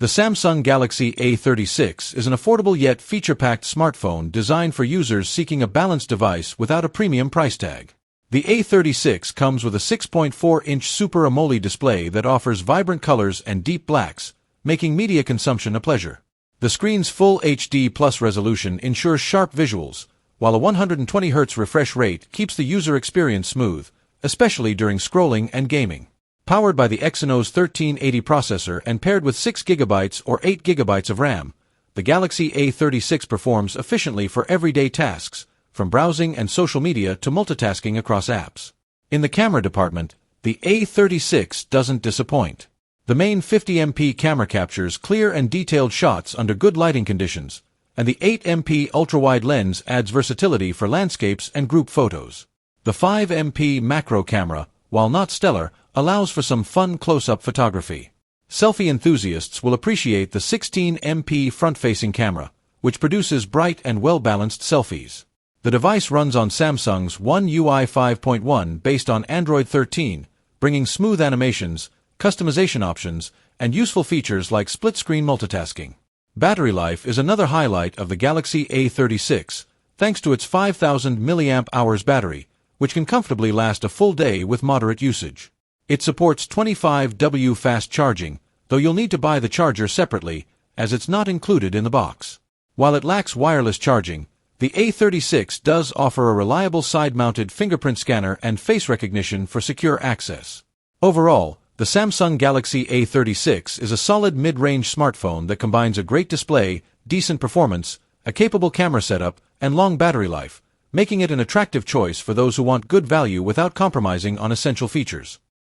The Samsung Galaxy A36 is an affordable yet feature-packed smartphone designed for users seeking a balanced device without a premium price tag. The A36 comes with a 6.4-inch Super AMOLED display that offers vibrant colors and deep blacks, making media consumption a pleasure. The screen's full HD Plus resolution ensures sharp visuals, while a 120Hz refresh rate keeps the user experience smooth, especially during scrolling and gaming. Powered by the Exynos 1380 processor and paired with 6GB or 8GB of RAM, the Galaxy A36 performs efficiently for everyday tasks, from browsing and social media to multitasking across apps. In the camera department, the A36 doesn't disappoint. The main 50MP camera captures clear and detailed shots under good lighting conditions, and the 8MP ultra-wide lens adds versatility for landscapes and group photos. The 5MP macro camera, while not stellar, allows for some fun close-up photography. Selfie enthusiasts will appreciate the 16MP front-facing camera, which produces bright and well-balanced selfies. The device runs on Samsung's One UI 5.1 based on Android 13, bringing smooth animations, customization options, and useful features like split-screen multitasking. Battery life is another highlight of the Galaxy A36, thanks to its 5,000 mAh battery, which can comfortably last a full day with moderate usage. It supports 25W fast charging, though you'll need to buy the charger separately, as it's not included in the box. While it lacks wireless charging, the A36 does offer a reliable side-mounted fingerprint scanner and face recognition for secure access. Overall, the Samsung Galaxy A36 is a solid mid-range smartphone that combines a great display, decent performance, a capable camera setup, and long battery life, making it an attractive choice for those who want good value without compromising on essential features.